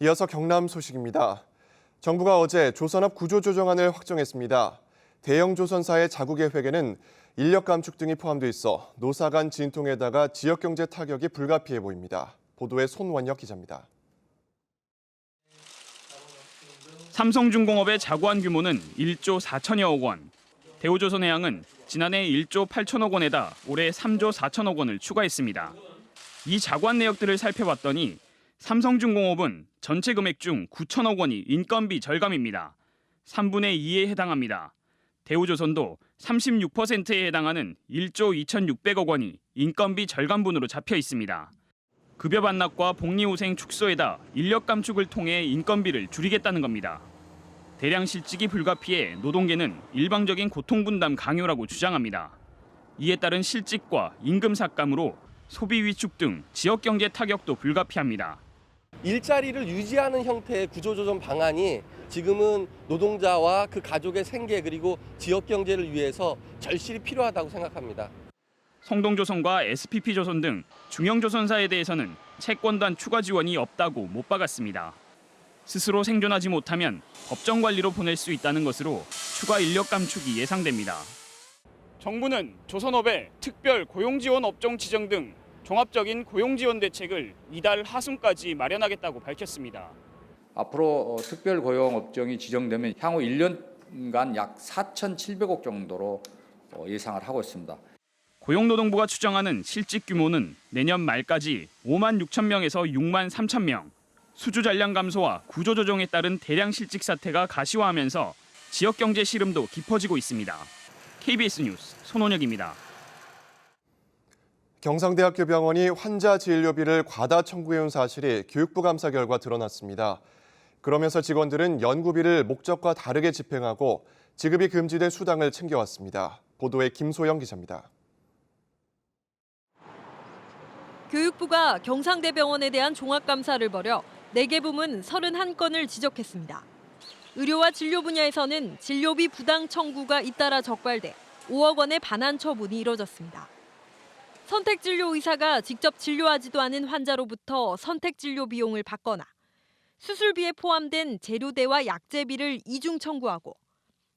이어서 경남 소식입니다. 정부가 어제 조선업 구조조정안을 확정했습니다. 대형 조선사의 자구계획에는 인력 감축 등이 포함돼 있어 노사 간 진통에다가 지역 경제 타격이 불가피해 보입니다. 보도에 손원혁 기자입니다. 삼성중공업의 자구안 규모는 1조 4천여억 원. 대우조선해양은 지난해 1조 8천억 원에다 올해 3조 4천억 원을 추가했습니다. 이 자구안 내역들을 살펴봤더니 삼성중공업은 전체 금액 중 9천억 원이 인건비 절감입니다. 3분의 2에 해당합니다. 대우조선도 36%에 해당하는 1조 2,600억 원이 인건비 절감분으로 잡혀 있습니다. 급여 반납과 복리후생 축소에다 인력 감축을 통해 인건비를 줄이겠다는 겁니다. 대량 실직이 불가피해 노동계는 일방적인 고통분담 강요라고 주장합니다. 이에 따른 실직과 임금 삭감으로 소비 위축 등 지역 경제 타격도 불가피합니다. 일자리를 유지하는 형태의 구조조정 방안이 지금은 노동자와 그 가족의 생계 그리고 지역 경제를 위해서 절실히 필요하다고 생각합니다. 성동조선과 SPP조선 등 중형조선사에 대해서는 채권단 추가 지원이 없다고 못 박았습니다. 스스로 생존하지 못하면 법정 관리로 보낼 수 있다는 것으로 추가 인력 감축이 예상됩니다. 정부는 조선업에 특별 고용지원 업종 지정 등 종합적인 고용지원 대책을 이달 하순까지 마련하겠다고 밝혔습니다. 앞으로 특별 고용 업종이 지정되면 향후 1년간 약 4,700억 정도로 예상을 하고 있습니다. 고용노동부가 추정하는 실직 규모는 내년 말까지 5만 6천 명에서 6만 3천 명. 수주 잔량 감소와 구조조정에 따른 대량 실직 사태가 가시화하면서 지역 경제 시름도 깊어지고 있습니다. KBS 뉴스 손원혁입니다. 경상대학교 병원이 환자 진료비를 과다 청구해온 사실이 교육부 감사 결과 드러났습니다. 그러면서 직원들은 연구비를 목적과 다르게 집행하고 지급이 금지된 수당을 챙겨왔습니다. 보도에 김소영 기자입니다. 교육부가 경상대병원에 대한 종합감사를 벌여 4개 부문 31건을 지적했습니다. 의료와 진료 분야에서는 진료비 부당 청구가 잇따라 적발돼 5억 원의 반환 처분이 이뤄졌습니다. 선택진료 의사가 직접 진료하지도 않은 환자로부터 선택진료 비용을 받거나 수술비에 포함된 재료대와 약제비를 이중 청구하고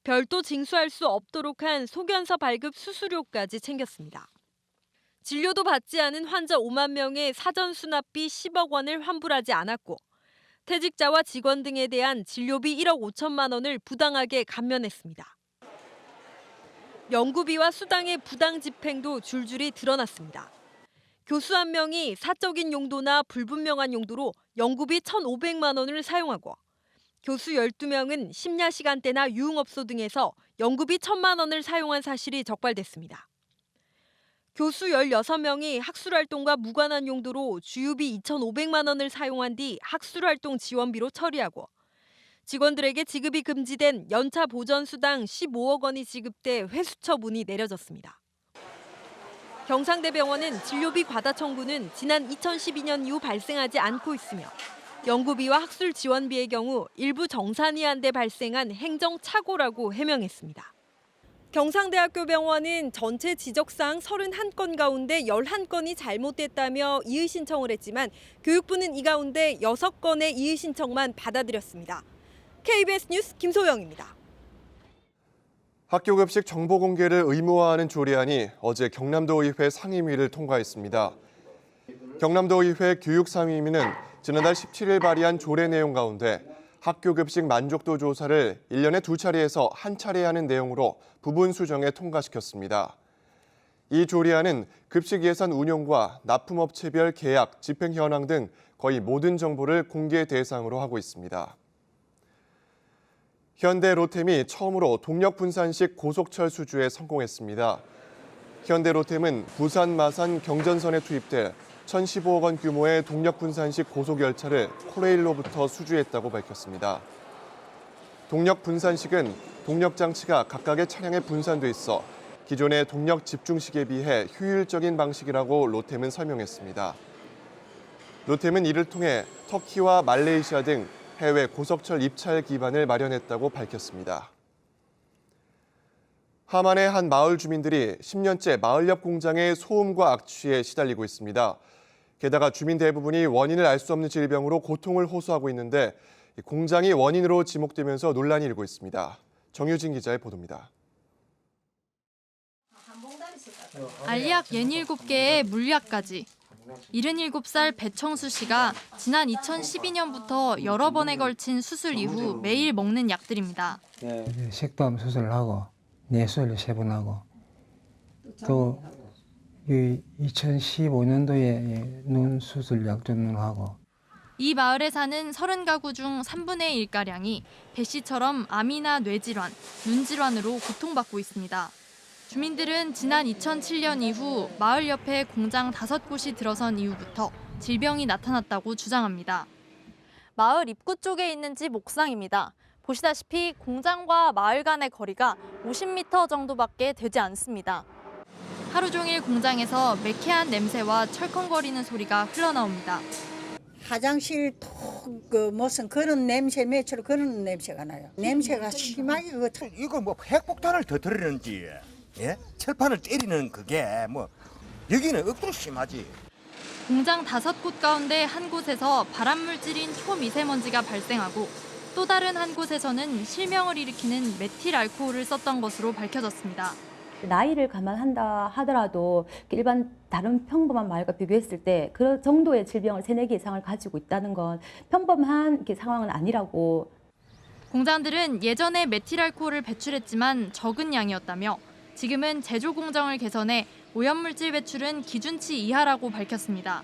별도 징수할 수 없도록 한 소견서 발급 수수료까지 챙겼습니다. 진료도 받지 않은 환자 5만 명의 사전 수납비 10억 원을 환불하지 않았고 퇴직자와 직원 등에 대한 진료비 1억 5천만 원을 부당하게 감면했습니다. 연구비와 수당의 부당 집행도 줄줄이 드러났습니다. 교수 1명이 사적인 용도나 불분명한 용도로 연구비 1,500만 원을 사용하고 교수 12명은 심야 시간대나 유흥업소 등에서 연구비 1,000만 원을 사용한 사실이 적발됐습니다. 교수 16명이 학술활동과 무관한 용도로 주유비 2,500만 원을 사용한 뒤 학술활동 지원비로 처리하고 직원들에게 지급이 금지된 연차 보전수당 15억 원이 지급돼 회수 처분이 내려졌습니다. 경상대병원은 진료비 과다 청구는 지난 2012년 이후 발생하지 않고 있으며 연구비와 학술 지원비의 경우 일부 정산이한데 발생한 행정착오라고 해명했습니다. 경상대학교 병원은 전체 지적사항 31건 가운데 11건이 잘못됐다며 이의 신청을 했지만 교육부는 이 가운데 6건의 이의 신청만 받아들였습니다. KBS 뉴스 김소영입니다. 학교 급식 정보 공개를 의무화하는 조례안이 어제 경남도의회 상임위를 통과했습니다. 경남도의회 교육상임위는 지난달 17일 발의한 조례 내용 가운데 학교 급식 만족도 조사를 1년에 2차례에서 1차례 하는 내용으로 부분 수정에 통과시켰습니다. 이 조례안은 급식 예산 운용과 납품업체별 계약, 집행 현황 등 거의 모든 정보를 공개 대상으로 하고 있습니다. 현대 로템이 처음으로 동력 분산식 고속철 수주에 성공했습니다. 현대 로템은 부산 마산 경전선에 투입될 1,015억 원 규모의 동력 분산식 고속열차를 코레일로부터 수주했다고 밝혔습니다. 동력 분산식은 동력 장치가 각각의 차량에 분산돼 있어 기존의 동력 집중식에 비해 효율적인 방식이라고 로템은 설명했습니다. 로템은 이를 통해 터키와 말레이시아 등 해외 고속철 입찰 기반을 마련했다고 밝혔습니다. 하만의 한 마을 주민들이 10년째 마을 옆 공장의 소음과 악취에 시달리고 있습니다. 게다가 주민 대부분이 원인을 알 수 없는 질병으로 고통을 호소하고 있는데 공장이 원인으로 지목되면서 논란이 일고 있습니다. 정유진 기자의 보도입니다. 알약 67개에 물약까지. 77살 배청수 씨가 지난 2012년부터 여러 번에 걸친 수술 이후 매일 먹는 약들입니다. 식도암 수술을 하고 뇌수술 3번 하고 또 2015년도에 눈 수술 약전을 하고. 이 마을에 사는 30가구 중 3분의 1가량이 배 씨처럼 암이나 뇌질환, 눈질환으로 고통받고 있습니다. 주민들은 지난 2007년 이후 마을 옆에 공장 5곳이 들어선 이후부터 질병이 나타났다고 주장합니다. 마을 입구 쪽에 있는 집 옥상입니다. 보시다시피 공장과 마을 간의 거리가 50m 정도밖에 되지 않습니다. 하루 종일 공장에서 매캐한 냄새와 철컹거리는 소리가 흘러나옵니다. 화장실 무슨 그런 냄새 매출 그런 냄새가 나요. 냄새가 심하게 이거 뭐 핵폭탄을 터뜨리는지 철판을 때리는 그게 뭐 여기는 억수로 심하지. 공장 5곳 가운데 한 곳에서 발암물질인 초미세먼지가 발생하고 또 다른 한 곳에서는 실명을 일으키는 메틸 알코올을 썼던 것으로 밝혀졌습니다. 나이를 감안한다 하더라도 일반 다른 평범한 마을과 비교했을 때 그 정도의 질병을 3-4개 이상을 가지고 있다는 건 평범한 상황은 아니라고. 공장들은 예전에 메틸 알코올을 배출했지만 적은 양이었다며 지금은 제조 공정을 개선해 오염물질 배출은 기준치 이하라고 밝혔습니다.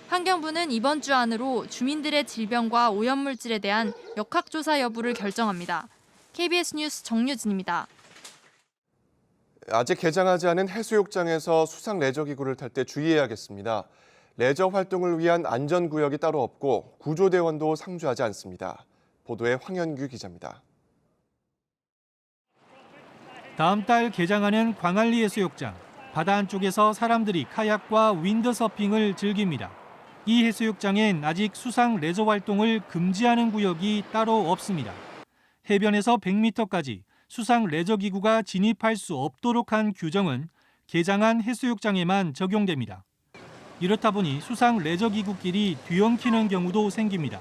환경부는 이번 주 안으로 주민들의 질병과 오염물질에 대한 역학조사 여부를 결정합니다. KBS 뉴스 정유진입니다. 아직 개장하지 않은 해수욕장에서 수상 레저기구를 탈 때 주의해야겠습니다. 레저 활동을 위한 안전구역이 따로 없고 구조대원도 상주하지 않습니다. 보도에 황현규 기자입니다. 다음 달 개장하는 광안리 해수욕장. 바다 한쪽에서 사람들이 카약과 윈드서핑을 즐깁니다. 이 해수욕장엔 아직 수상 레저 활동을 금지하는 구역이 따로 없습니다. 해변에서 100m까지 수상 레저 기구가 진입할 수 없도록 한 규정은 개장한 해수욕장에만 적용됩니다. 이렇다 보니 수상 레저 기구끼리 뒤엉키는 경우도 생깁니다.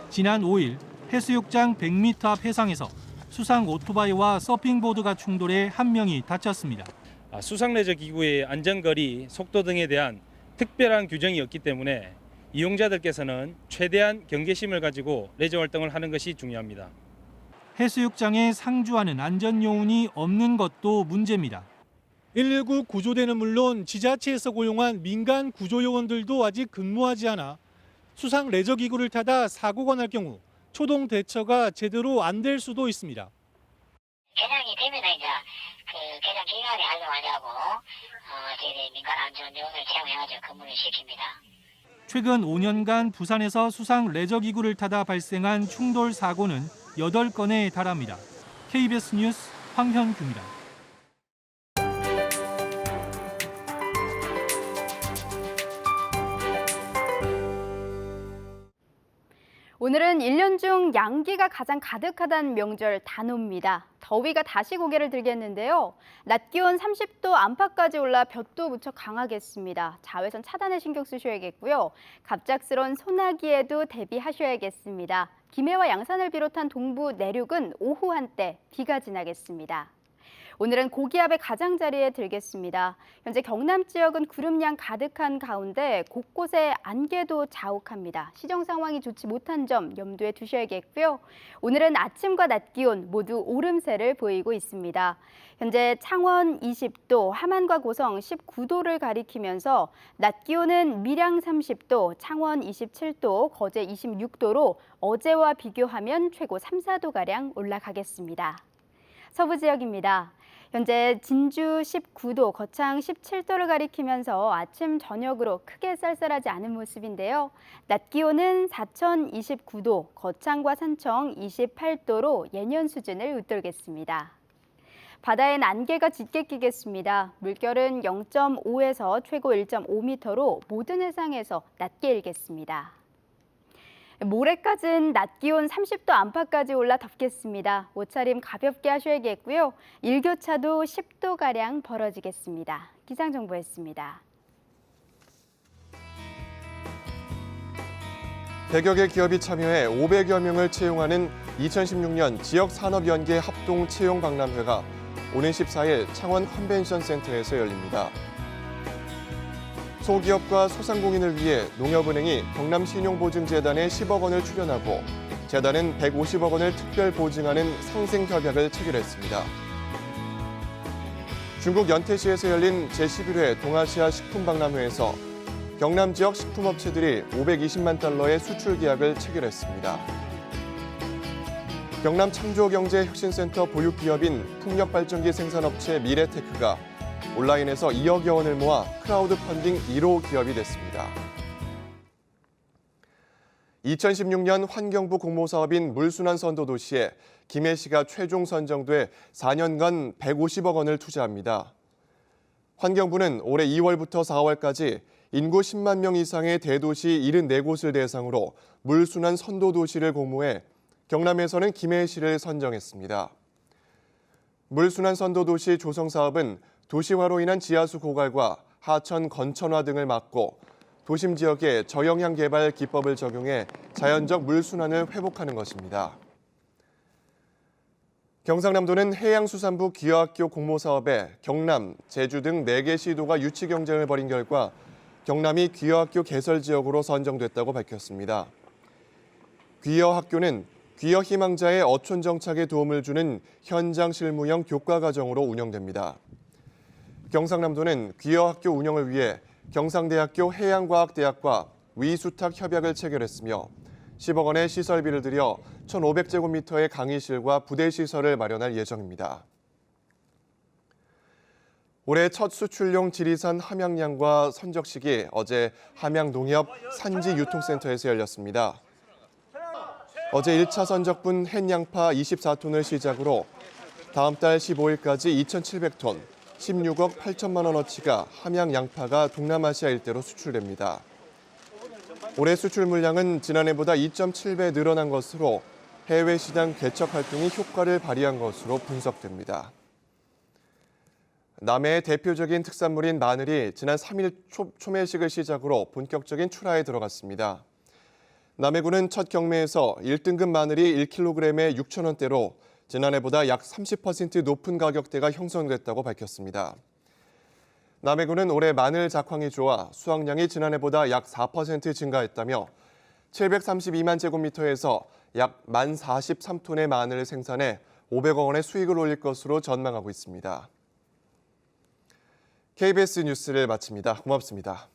지난 5일 해수욕장 100m 앞 해상에서 수상 오토바이와 서핑보드가 충돌해 한 명이 다쳤습니다. 수상 레저 기구의 안전거리, 속도 등에 대한 특별한 규정이 없기 때문에 이용자들께서는 최대한 경계심을 가지고 레저 활동을 하는 것이 중요합니다. 해수욕장에 상주하는 안전요원이 없는 것도 문제입니다. 119 구조대는 물론 지자체에서 고용한 민간 구조요원들도 아직 근무하지 않아 수상 레저 기구를 타다 사고가 날 경우 초동 대처가 제대로 안 될 수도 있습니다. 개장이 되면 이제 개장 기간에 활동하려고 저희들이 민간 안전요원을 채용해가지고 근무를 시킵니다. 최근 5년간 부산에서 수상 레저 기구를 타다 발생한 충돌 사고는 8건에 달합니다. KBS 뉴스 황현규입니다. 오늘은 1년 중 양기가 가장 가득하다는 명절 단오입니다. 더위가 다시 고개를 들겠는데요. 낮 기온 30도 안팎까지 올라 볕도 무척 강하겠습니다. 자외선 차단에 신경 쓰셔야겠고요. 갑작스러운 소나기에도 대비하셔야겠습니다. 김해와 양산을 비롯한 동부 내륙은 오후 한때 비가 지나겠습니다. 오늘은 고기압의 가장자리에 들겠습니다. 현재 경남 지역은 구름량 가득한 가운데 곳곳에 안개도 자욱합니다. 시정 상황이 좋지 못한 점 염두에 두셔야겠고요. 오늘은 아침과 낮 기온 모두 오름세를 보이고 있습니다. 현재 창원 20도, 함안과 고성 19도를 가리키면서 낮 기온은 밀양 30도, 창원 27도, 거제 26도로 어제와 비교하면 최고 3-4도가량 올라가겠습니다. 서부 지역입니다. 현재 진주 19도, 거창 17도를 가리키면서 아침, 저녁으로 크게 쌀쌀하지 않은 모습인데요. 낮 기온은 사천 29도, 거창과 산청 28도로 예년 수준을 웃돌겠습니다. 바다엔 안개가 짙게 끼겠습니다. 물결은 0.5에서 최고 1.5m로 모든 해상에서 낮게 일겠습니다. 모레까지는 낮 기온 30도 안팎까지 올라 덥겠습니다. 옷차림 가볍게 하셔야겠고요. 일교차도 10도가량 벌어지겠습니다. 기상정보였습니다. 100여 개 기업이 참여해 500여 명을 채용하는 2016년 지역산업연계 합동 채용 박람회가 오는 14일 창원 컨벤션센터에서 열립니다. 소기업과 소상공인을 위해 농협은행이 경남신용보증재단에 10억 원을 출연하고 재단은 150억 원을 특별 보증하는 상생협약을 체결했습니다. 중국 연태시에서 열린 제11회 동아시아 식품박람회에서 경남 지역 식품업체들이 520만 달러의 수출 계약을 체결했습니다. 경남 창조경제혁신센터 보육기업인 풍력발전기 생산업체 미래테크가 온라인에서 2억여 원을 모아 크라우드 펀딩 1호 기업이 됐습니다. 2016년 환경부 공모사업인 물순환 선도도시에 김해시가 최종 선정돼 4년간 150억 원을 투자합니다. 환경부는 올해 2월부터 4월까지 인구 10만 명 이상의 대도시 74곳을 대상으로 물순환 선도도시를 공모해 경남에서는 김해시를 선정했습니다. 물순환 선도도시 조성사업은 도시화로 인한 지하수 고갈과 하천 건천화 등을 막고 도심 지역에 저영향 개발 기법을 적용해 자연적 물순환을 회복하는 것입니다. 경상남도는 해양수산부 귀화학교 공모사업에 경남, 제주 등 4개 시도가 유치 경쟁을 벌인 결과 경남이 귀화학교 개설 지역으로 선정됐다고 밝혔습니다. 귀화학교는 귀화 희망자의 어촌 정착에 도움을 주는 현장 실무형 교과 과정으로 운영됩니다. 경상남도는 귀화학교 운영을 위해 경상대학교 해양과학대학과 위수탁 협약을 체결했으며 10억 원의 시설비를 들여 1,500제곱미터의 강의실과 부대시설을 마련할 예정입니다. 올해 첫 수출용 지리산 함양양과 선적식이 어제 함양농협 산지유통센터에서 열렸습니다. 어제 1차 선적분 햇양파 24톤을 시작으로 다음 달 15일까지 2,700톤, 16억 8천만 원어치가 함양 양파가 동남아시아 일대로 수출됩니다. 올해 수출 물량은 지난해보다 2.7배 늘어난 것으로 해외 시장 개척 활동이 효과를 발휘한 것으로 분석됩니다. 남해의 대표적인 특산물인 마늘이 지난 3일 초매식을 시작으로 본격적인 출하에 들어갔습니다. 남해군은 첫 경매에서 1등급 마늘이 1kg에 6,000원대로 지난해보다 약 30% 높은 가격대가 형성됐다고 밝혔습니다. 남해군은 올해 마늘 작황이 좋아 수확량이 지난해보다 약 4% 증가했다며 732만 제곱미터에서 약 1043톤의 마늘을 생산해 500억 원의 수익을 올릴 것으로 전망하고 있습니다. KBS 뉴스를 마칩니다. 고맙습니다.